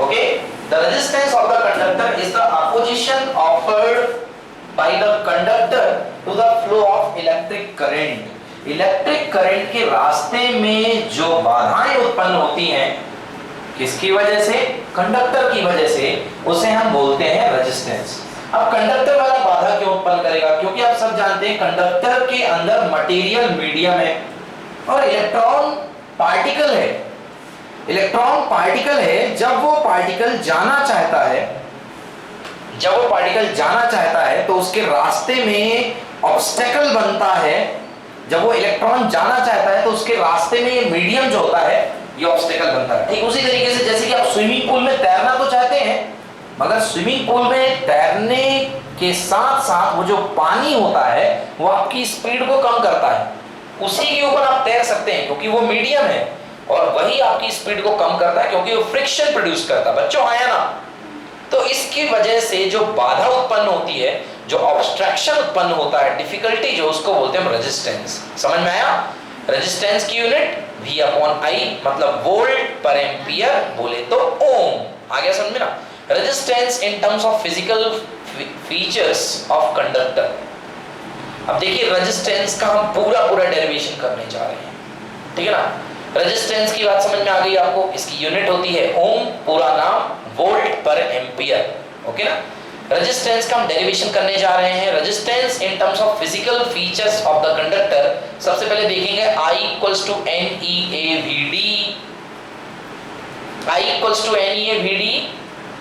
Okay, the resistance of the conductor is the opposition offered by the conductor to the flow of electric current. Electric current के रास्ते में जो बाधाएं उत्पन्न होती हैं, किसकी वजह से? कंडक्टर की वजह से, उसे हम बोलते हैं रेजिस्टेंस। अब कंडक्टर वाला बाधा क्यों उत्पन्न करेगा? क्योंकि आप सब जानते हैं कंडक्टर के अंदर मटेरियल मीडियम है और इलेक्ट्रॉन पार्टिकल है। इलेक्ट्रॉन पार्टिकल है, जब वो पार्टिकल जाना चाहता है तो उसके रास्ते में ऑब्स्टेकल बनता है। जब वो इलेक्ट्रॉन जाना चाहता है तो उसके रास्ते में ये मीडियम जो होता है ये ऑब्स्टेकल बनता है। ठीक उसी तरीके से जैसे कि आप स्विमिंग पूल में तैरना तो चाहते हैं, मगर स्विमिंग पूल में तैरने के साथ साथ वो जो पानी होता है वो आपकी स्पीड को कम करता है। उसी के ऊपर आप तैर सकते हैं क्योंकि वो मीडियम है, और वही आपकी स्पीड को कम करता है क्योंकि वो फ्रिक्शन प्रोड्यूस करता है। बच्चों आया ना? तो इसकी वजह से जो बाधा उत्पन्न होती है, जो ऑब्स्ट्रक्शन उत्पन्न होता है, डिफिकल्टी जो, उसको बोलते हैं रेजिस्टेंस। समझ में आया? रेजिस्टेंस की यूनिट V अपॉन I, मतलब वोल्ट पर एम्पियर, बोले तो ओम। आ गया समझ में ना? Resistance in terms of physical features of conductor. अब देखिए रेजिस्टेंस का हम पूरा डेरिवेशन करने जा रहे हैं, ठीक है ना? रेजिस्टेंस की बात समझ में आ गई आपको? इसकी यूनिट होती है ओम, पूरा नाम वोल्ट पर एम्पियर। ओके ना? रेजिस्टेंस का हम डेरिवेशन करने जा रहे हैं। Resistance in terms of physical features of the conductor, सबसे पहले देखेंगे I equals to NEAVD। I equals to NEAVD,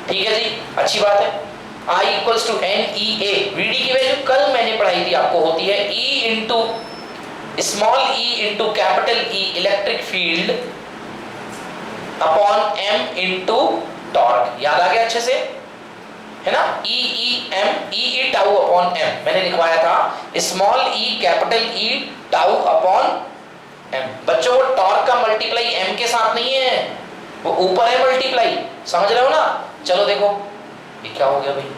ठीक है जी, अच्छी बात है। I इक्वल्स टू NEAVD की वैल्यू कल मैंने पढ़ाई थी आपको, होती है E into small e into capital E electric field upon m into torque. याद आ गया अच्छे से, है ना? E टाउ अपॉन m मैंने लिखवाया था, small e capital E tau upon m। बच्चों वो टॉर्क का मल्टीप्लाई m के साथ नहीं है, वो ऊपर है मल्टीप्लाई, समझ रहे हो ना? चलो देखो ये क्या हो गया भाई।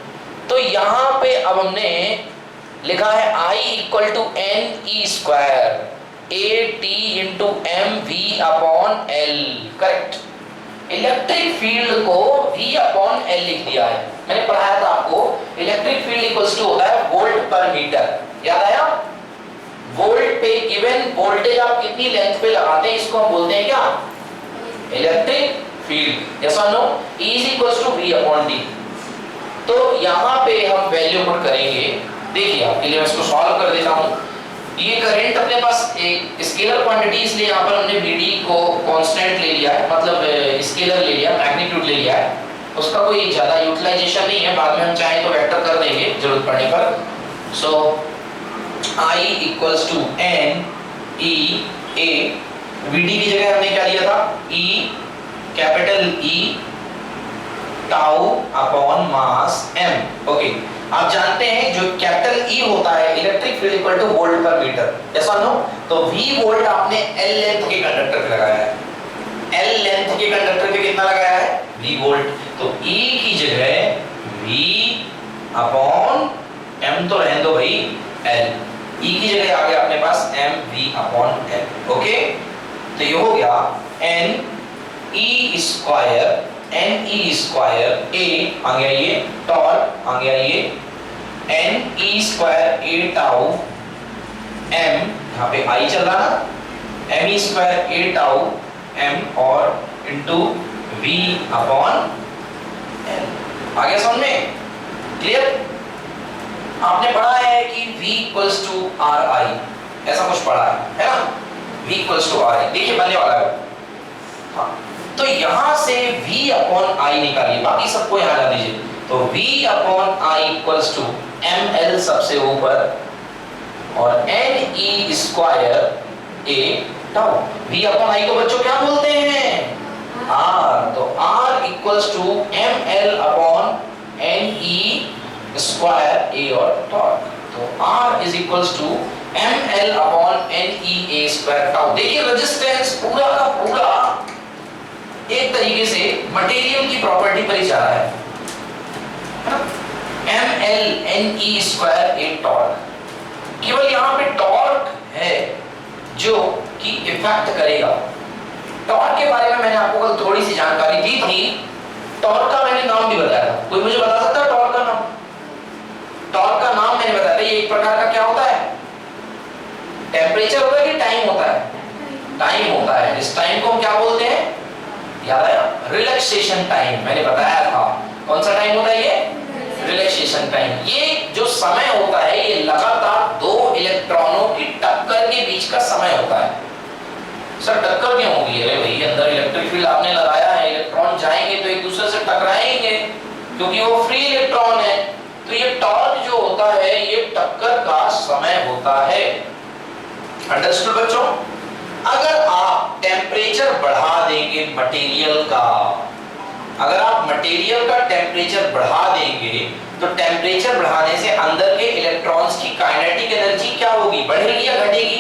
तो यहां पे अब हमने लिखा है I equal to NE square AT into MV upon L। Correct? Electric field को V अपॉन L लिख दिया है। मैंने पढ़ाया था आपको, इलेक्ट्रिक फील्ड इक्वल्स टू होता है वोल्ट पर मीटर। याद आया? वोल्ट पे गिवन वोल्टेज आप कितनी लेंथ पे लगाते हैं, इसको हम बोलते हैं क्या? Electric field. यस और no? E is equals to V upon D। तो यहाँ पे हम वैल्यू पुट करेंगे। देखिए आपके लिए मैं इसको सॉल्व कर देता हूँ। ये करंट अपने पास एक स्केलर क्वांटिटी, इसलिए यहाँ पर हमने Vd को कांस्टेंट ले लिया है, मतलब स्केलर ले लिया, मैग्नीट्यूड ले लिया है। उसका कोई ज्यादा यूटिलाइजेशन नहीं है, बाद में हम चाहें तो वेक्टर कर देंगे जरूरत पड़ने पर। So I equals to NEA, Vd की जगह हमने क्या लिया था? E capital E tau upon mass m। Okay, आप जानते हैं जो कैपिटल E होता है electric field equal to volt per metre. Yes और नो? तो V वोल्ट आपने L लेंथ के कंडक्टर पे लगाया है। L लेंथ के कंडक्टर पे कितना लगाया है? V volt. तो E की जगह V अपॉन m तो रहने दो भाई, L। E की जगह आ गया अपने पास mV अपॉन L। ओके, तो ये हो गया NE square NE square A आ गया, ये टॉर्क आ गया, ये NE square A tau M, यहाँ पे I चल रहा ना, ME square A tau M और इंटू V अपॉन L। आ गया समझ में? क्लियर? आपने पढ़ा है कि V इक्वल्स टू RI, ऐसा कुछ पढ़ा है ना? V इक्वल्स टू RI, देखिए बनने वाला है। हाँ, तो यहां से V अपॉन I निकालिए, बाकी सबको यहां ला दीजिए। तो V upon I equals to ML सबसे ऊपर और NE square A tau. V upon I को बच्चों क्या बोलते हैं? R। तो R equals to ML upon NE square A और टॉर्क। तो R is equals to ML upon NEA square tau. देखिए रेजिस्टेंस पूरा का पूरा एक तरीके से मटेरियल की प्रॉपर्टी पर ही जा रहा है ना? ML NE square A torque, केवल यहाँ पे टॉर्क है जो कि इफेक्ट करेगा। टॉर्क के बारे में मैंने आपको कल थोड़ी सी जानकारी दी थी टॉर्क का मैंने नाम भी बताया था, कोई मुझे बता सकता है टॉर्क का नाम? टॉर्क का नाम मैंने बताया था, ये एक प्रकार का क्या होता है? टेम्परेचर होता है कि टाइम होता है? टाइम होता है। इस टाइम को हम क्या बोलते हैं? याद आया? रिलैक्सेशन टाइम, मैंने बताया था। कौन सा टाइम होता है ये? Relaxation time. ये जो समय होता है ये लगातार दो इलेक्ट्रॉनों की टक्कर के बीच का समय होता है। सर टक्कर क्यों होगी? अरे भाई अंदर इलेक्ट्रिक फील्ड आपने लगाया है, इलेक्ट्रॉन जाएंगे तो एक दूसरे से टकराएंगे क्योंकि वो फ्री इलेक्ट्रॉन है। तो ये टॉर्क जो होता है ये टक्कर का समय होता है। अंडरस्टूड बच्चों? अगर आप टेम्परेचर बढ़ा देंगे मटेरियल का, अगर आप मटेरियल का टेम्परेचर बढ़ा देंगे तो टेम्परेचर बढ़ाने से अंदर के इलेक्ट्रॉन्स की काइनेटिक एनर्जी क्या होगी? बढ़ेगी या घटेगी?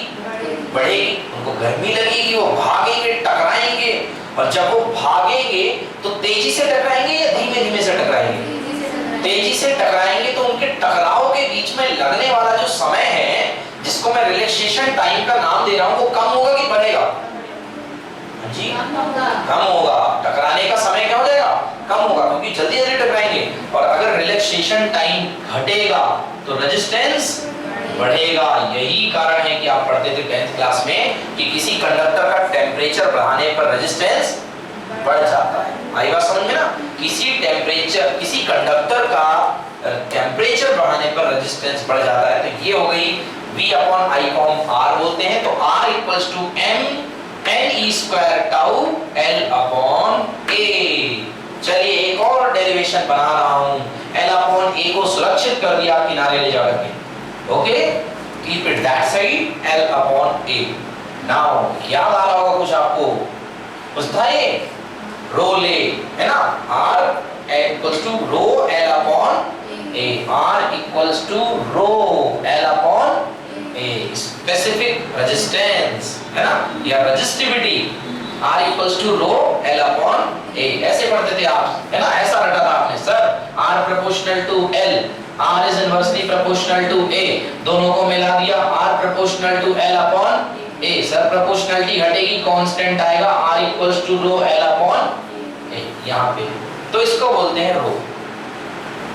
बढ़ेगी। उनको गर्मी लगेगी, वो भागेंगे, टकराएंगे, और जब वो भागेंगे तो तेजी से टकराएंगे या धीमे धीमे से टकराएंगे? तेजी से टकराएंगे। तो उनके टकराव के बीच में लगने वाला जो समय है, जिसको मैं रिलैक्सेशन टाइम का नाम दे रहा हूं, वो कम होगा कि बढ़ेगा? जी कम होगा। टकराने का समय क्या हो जाएगा? कम होगा, क्योंकि जल्दी जल्दी टकराएंगे। और अगर रिलैक्सेशन टाइम घटेगा तो रेजिस्टेंस बढ़ेगा। यही कारण है कि आप पढ़ते थे 10th क्लास में कि किसी कंडक्टर का टेम्परेचर बढ़ाने पर रेजिस्टेंस बढ़ जाता है। आई बात समझ में ना? किसी कंडक्टर का टेम्परेचर बढ़ाने पर रेजिस्टेंस बढ़ जाता है। तो ये हो गई V अपॉन I को हम R बोलते हैं। तो R equals to M NE square tau L upon A। चलिए एक और डेरिवेशन बना रहा हूं। L अपॉन A को सुरक्षित कर दिया किनारे ले जाकर के। Okay, keep it that side, L upon A। Now याद आ रहा होगा कुछ आपको? उस था ये रो ले, है ना? R equals to rho L upon A। R equals to rho L upon A। Specific resistance, है ना, या resistivity R equals to rho L upon A। ऐसे पढ़ते थे आप, है ना? ऐसा रटा था आपने, sir R proportional to L, R is inversely proportional to A। दोनों को मिला दिया, R proportional to L upon A। Sir proportionality हटेगी, कांस्टेंट आएगा, R equals to rho L upon A। यहाँ पे तो इसको बोलते हैं रो।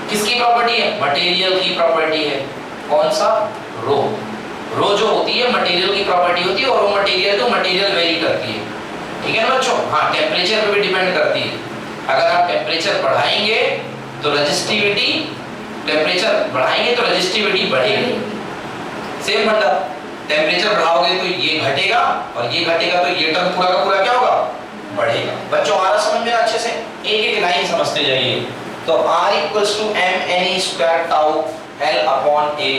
किसकी प्रॉपर्टी है? मटेरियल की प्रॉपर्टी है। कौन सा? रो। रो जो होती है मटेरियल की प्रॉपर्टी होती है, और वो मटेरियल टू मटेरियल वेरी करती है। ठीक है ना बच्चों? हाँ, टेम्परेचर पे भी डिपेंड करती है। अगर आप टेम्परेचर बढ़ाएंगे तो रेजिस्टिविटी, टेम्परेचर बढ़ाएंगे तो रेजिस्टिविटी बढ़ेगी। सेम मतलब टेम्परेचर बढ़ाओगे तो ये घटेगा, और ये घटेगा तो ये टर्म पूरा का पूरा क्या होगा? बढ़ेगा। बच्चों आ रहा समझ में अच्छे से? एक एक लाइन समझते जाइए। तो R equals to M NE square tau L upon A,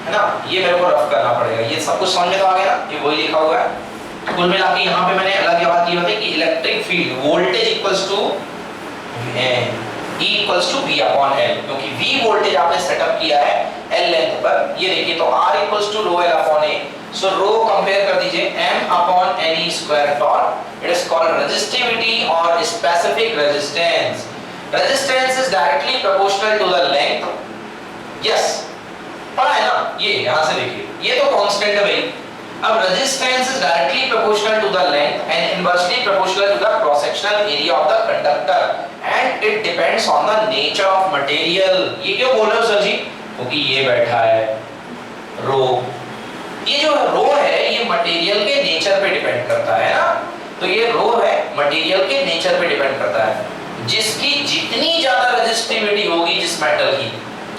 है ना? ये मेरे को रफ करना पड़ेगा। ये सब कुछ समझ में तो आ गया ना? ये वही लिखा हुआ है। कुल मिला के यहाँ पे मैंने अलग बात ये बताई कि electric field voltage equals to E equals to V upon L, क्योंकि V वोल्टेज आपने सेटअप किया है L लेंथ पर। ये देखिए, तो R equals to rho L upon A। So rho compare कर दीजिए M upon NE square torque. It is called resistivity और specific resistance. Resistance is directly proportional to the length. Yes, पढ़ा है ना? ये यहां से देखिए, ये तो कांस्टेंट है भाई। अब resistance is directly proportional to the length and inversely proportional to the cross sectional area of the conductor and it depends on the nature of material. ये क्यों बोल रहे हो सर जी? क्योंकि ये बैठा है रो। ये जो रो है ये मटेरियल के नेचर पे डिपेंड करता है ना? तो ये रो है मटेरियल के नेचर पे डिपेंड करता है। जिसकी जितनी ज्यादा रेजिस्टिविटी होगी जिस मेटल की,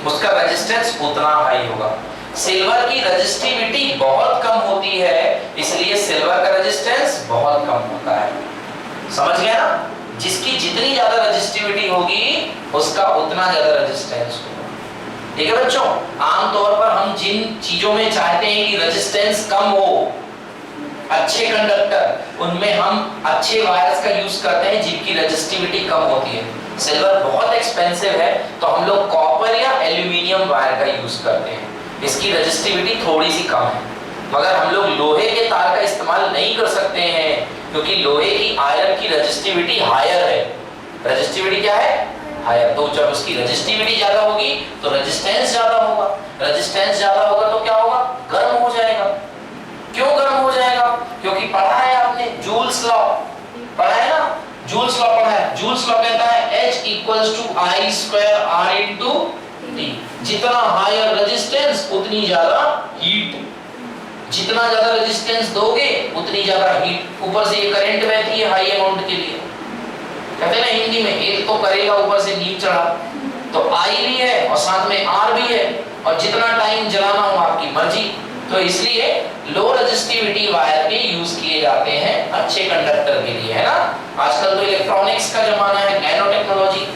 उसका रेजिस्टेंस उतना हाई होगा। सिल्वर की रेजिस्टिविटी बहुत कम होती है, इसलिए सिल्वर का रेजिस्टेंस बहुत कम होता है। समझ गया ना? जिसकी जितनी ज्यादा रेजिस्टिविटी होगी उसका उतना ज्यादा रेजिस्टेंस होगा। ठीक है बच्चों? आमतौर पर हम जिन चीजों में चाहते हैं कि रेजिस्टेंस कम हो, अच्छे कंडक्टर, उनमें हम अच्छे वायर्स का यूज करते हैं जिनकी रेजिस्टिविटी कम होती है। सिल्वर बहुत एक्सपेंसिव है तो हम लोग कॉपर या एल्यूमिनियम वायर का यूज करते हैं, इसकी रेजिस्टिविटी थोड़ी सी कम है। मगर हम लोग लोहे के तार का इस्तेमाल नहीं कर सकते हैं क्योंकि लोहे की आयरन की रेजिस्टिविटी हायर है। रेजिस्टिविटी क्या है? हायर। तो जब उसकी रेजिस्टिविटी ज्यादा होगी तो रेजिस्टेंस ज्यादा होगा। रेजिस्टेंस ज्यादा होगा तो क्या होगा? गर्म हो जाएगा। क्यों गर्म हो जाएगा? क्योंकि पढ़ा है आपने जूल्स लॉ, पढ़ा है ना? जूल्स लॉ पढ़ा है। जूल्स लॉ कहता है H equals to I square R into T। जितना हायर रेजिस्टेंस उतनी ज्यादा हीट, जितना ज्यादा रेजिस्टेंस दोगे उतनी ज्यादा हीट। ऊपर से ये करंट बहती है हाई अमाउंट के लिए, कहते हैं ना हिंदी में एक तो करेगा ऊपर से नीचे चढ़ा, तो I भी है और साथ में R भी है, और जितना टाइम जलाना हो आपकी मर्जी। तो इसलिए लो रेजिस्टिविटी वायर के यूज किए जाते हैं अच्छे कंडक्टर के लिए, है ना। आजकल तो इलेक्ट्रॉनिक्स का जमाना है, नैनो टेक्नोलॉजी,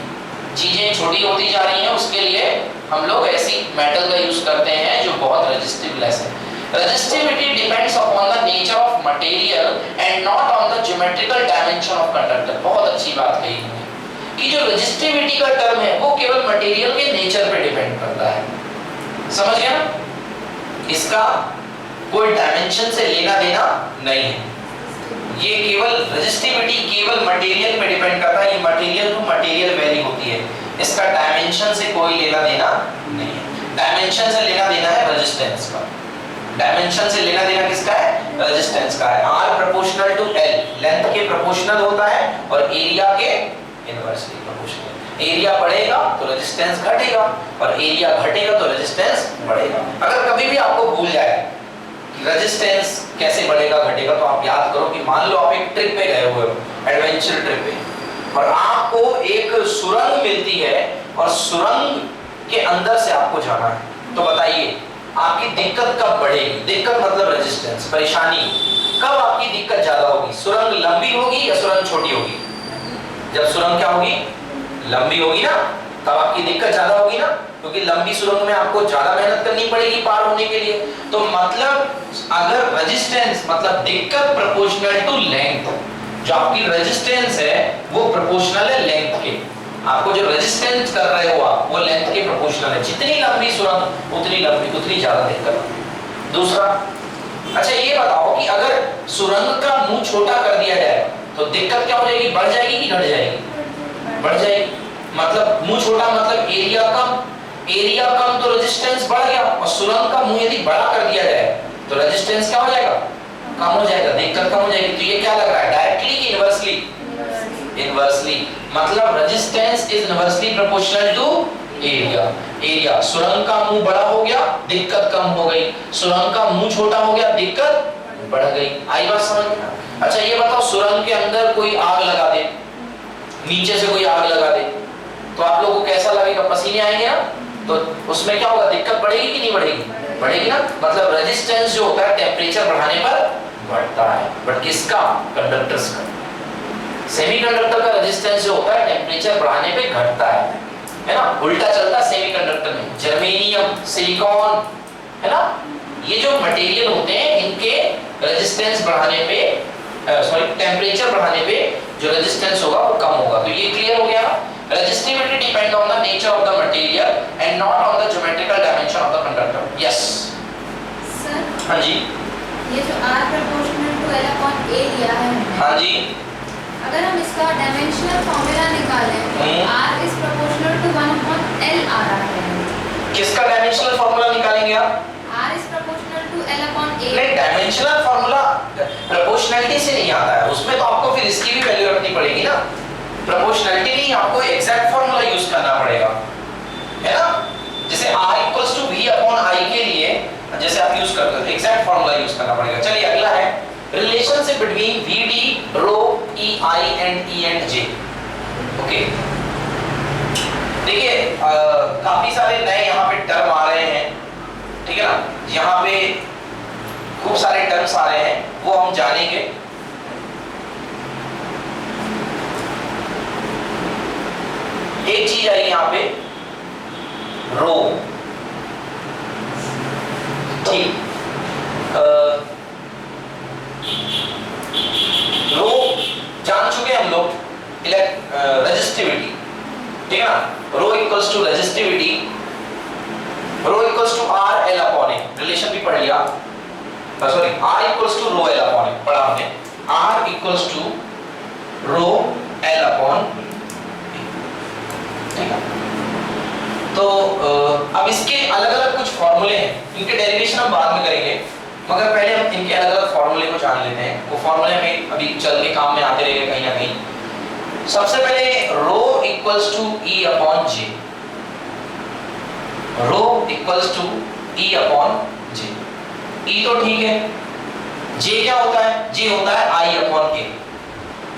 चीजें छोटी होती जा रही हैं, उसके लिए हम लोग ऐसी मेटल का यूज करते हैं जो बहुत रेजिस्टिवलेस है। Resistivity depends upon the nature of material and not on the geometrical dimension of conductor। बहुत अच्छी बात कही है कि जो रेजिस्टिविटी का टर्म है वो केवल मटेरियल के नेचर पे डिपेंड करता है, समझ गया ना। इसका कोई डायमेंशन से लेना देना नहीं है, ये केवल रेजिस्टिविटी केवल मटेरियल पे डिपेंड करता है, ये मटेरियल टू मटेरियल वेरी होती है, इसका डायमेंशन से कोई लेना देना नहीं है। डायमेंशन से लेना देना है रेजिस्टेंस का, डायमेंशन से लेना देना किसका है, रेजिस्टेंस का है। R proportional to L, length के प्रोपोर्शनल होता है और एरिया के इनवर्सली प्रोपोर्शनल। एरिया बढ़ेगा तो रेजिस्टेंस घटेगा और एरिया घटेगा तो रेजिस्टेंस बढ़ेगा। अगर कभी भी आपको भूल जाए कि रेजिस्टेंस कैसे बढ़ेगा घटेगा, तो आप याद करो कि मान लो आप एक ट्रिप पे गए हुए हो, एडवेंचर ट्रिप पे, और आपको एक सुरंग मिलती है और सुरंग के अंदर से आपको जाना है, तो बताइए आपकी दिक्कत कब बढ़ेगी। दिक्कत मतलब रेजिस्टेंस, परेशानी कब आपकी दिक्कत ज्यादा होगी, सुरंग लंबी होगी या सुरंग छोटी होगी। जब सुरंग क्या होगी, लंबी होगी ना, तब आपकी दिक्कत ज्यादा होगी ना, क्योंकि लंबी सुरंग में आपको ज्यादा मेहनत करनी पड़ेगी पार होने के लिए। तो मतलब अगर रेजिस्टेंस मतलब दिक्कत प्रोपोर्शनल टू लेंथ, जो आपकी रेजिस्टेंस है वो प्रोपोर्शनल है लेंथ के, आपको जो रेजिस्टेंस कर रहे हो आप वो लेंथ के प्रोपोर्शनल है, जितनी लंबी सुरंग उतनी लंबी उतनी ज्यादा दिक्कत। दूसरा, अच्छा ये बताओ कि अगर सुरंग का मुंह छोटा कर दिया जाए तो दिक्कत क्या हो जाएगी, बढ़ जाएगी कि घट जाएगी, बढ़ जाएगी। मतलब मुंह छोटा मतलब एरिया कम, एरिया कम तो रेजिस्टेंस बढ़ गया, और सुरंग का मुंह यदि बड़ा कर दिया जाए तो रेजिस्टेंस क्या हो जाएगा, कम हो जाएगा, दिक्कत कम हो जाएगी। तो ये क्या लग रहा है, डायरेक्टली कि इनवर्सली, इनवर्सली, मतलब resistance is inversely proportional to area. Area, सुरंग का मुंह बड़ा हो गया दिक्कत कम हो गई, सुरंग का मुंह छोटा हो गया दिक्कत बढ़ गई। आई बात समझ में। अच्छा ये बताओ, सुरंग के अंदर कोई आग लगा दे, नीचे से कोई आग लगा दे, तो आप लोगों को कैसा लगेगा, पसीने आएंगे ना, तो उसमें क्या होगा, दिक्कत बढ़ेगी कि नहीं बढ़ेगी, बढ़ेगी ना। मतलब रेजिस्टेंस जो होता है टेम्परेचर बढ़ाने पर बढ़ता है, बट किसका, कंडक्टर्स का। सेमीकंडक्टर का रेजिस्टेंस जो होता है टेम्परेचर बढ़ाने पे घटता है ना, उल्टा चलता है सेमीकंडक्टर में। जर्मेनियम, सिलिकॉन, है ना, ये जो मटेरियल होते हैं इनके रेजिस्टेंस बढ़ाने पे, सॉरी टेम्परेचर बढ़ाने पे जो रेजिस्टेंस होगा वो कम होगा। तो ये क्लियर हो गया। Resistivity depend on the nature of the material and not on the geometrical dimension of the conductor. Yes sir, हाँ जी, ये जो R proportional to L upon A दिया है, हाँ जी, अगर हम इसका डायमेंशनल फॉर्मूला निकालें तो R is proportional to 1 upon L आ रहा है। किसका डायमेंशनल फार्मूला निकालेंगे आप, R is proportional to L upon A। नहीं, डायमेंशनल फार्मूला प्रोपोर्शनैलिटी से नहीं आता है, उसमें तो आपको फिर इसकी भी वैल्यू रखनी पड़ेगी ना। प्रोपोर्शनैलिटी नहीं, आपको एग्जैक्ट फार्मूला यूज करना पड़ेगा, है ना। जैसे R equals to V upon I के लिए जैसे आप यूज करते हो तो एग्जैक्ट फार्मूला यूज करना पड़ेगा। चलिए अगला है relationship between VD, rho, EI and E and J। Okay, देखिए काफी सारे नए यहाँ पे टर्म आ रहे हैं, ठीक है ना, यहाँ पे खूब सारे टर्म्स आ रहे हैं, वो हम जानेंगे। एक चीज आई यहाँ पे, रो, ठीक, रो जान चुके हम लोग, रेजिस्टिविटी, ठीक है ना। Rho equals to resistivity, rho equals to R L upon A, relation भी पढ़ लिया, sorry R equals to rho L upon A पढ़ा हमने, R equals to rho L upon A, ठीक है। तो अब इसके अलग अलग कुछ फॉर्मूले हैं, इनके डेरिवेशन हम बाद में करेंगे, मगर पहले हम इनके अलग अलग फॉर्मूले को जान लेते हैं। वो फॉर्मूले में अभी चल के काम में आते रहेंगे कहीं ना कहीं। सबसे पहले rho equal equals to E upon J, rho equals to E upon J. E तो ठीक है, जे क्या होता है, जे होता है I upon A,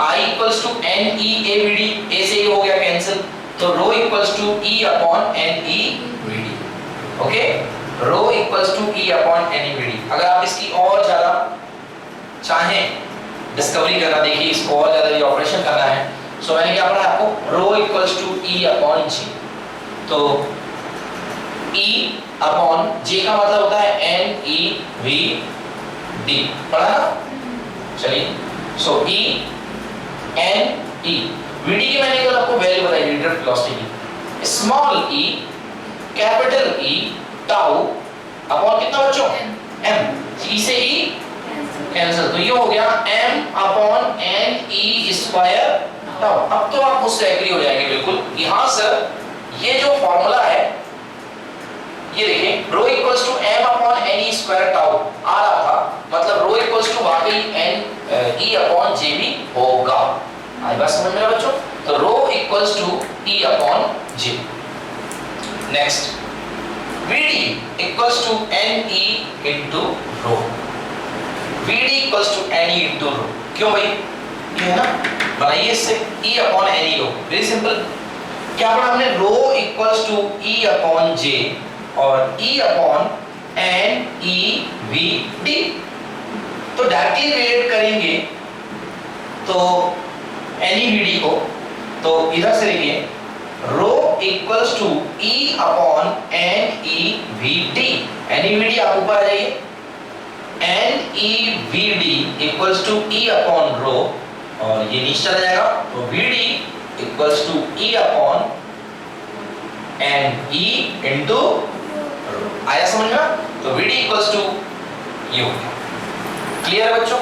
I equals to N E A V D, A से ए हो गया कैंसिल, तो rho equals to E upon N E V D. Okay, rho equals to E upon N E V D. अगर आप इसकी और ज्यादा चाहें डिस्कवरी करना, देखिए इसको और ज्यादा ये ऑपरेशन करना है, सो मैंने क्या पढ़ा आपको, रो इक्वल्स टू ई अपॉन जी। तो ई अपॉन जे का मतलब होता है एन ई वी डी, पढ़ा ना? चलिए, so E N E V D की मैंने कल आपको वैल्यू बताई थी ड्रिफ्ट वेलोसिटी की, small E capital E tau upon कितना बच्चों, एम, ई से ई कैंसिल, तो ये हो गया m upon N E square tau. अब तो आप मुझसे एग्री हो जाएंगे बिल्कुल, यहां सर ये जो फॉर्मूला है, ये देखिए rho equals to m upon N E square tau आ रहा था, मतलब रो इक्वल्स टू वाकई n e अपॉन j भी होगा। आई बात समझ में आ बच्चों? तो rho equals to e upon j। Next, vd equals to n e into rho, vd equals to n e into rho. क्यों भाई? ये है ना, बनाइए इससे e upon n e rho, very simple. क्या पढ़ा हमने, rho equals to e upon j और e upon n e v d। तो डायरेक्टली रिलेट करेंगे तो n e v d को, तो इधर से लिखिए rho equals to e upon n e v d। n e v d आप ऊपर आ जाइए, n e v d equals to e upon rho, और ये नीचे चला जाएगा, तो v d equals to e upon n e into rho. आया समझ में? तो v d इक्वल्स टू ये हो गया। क्लियर है बच्चों?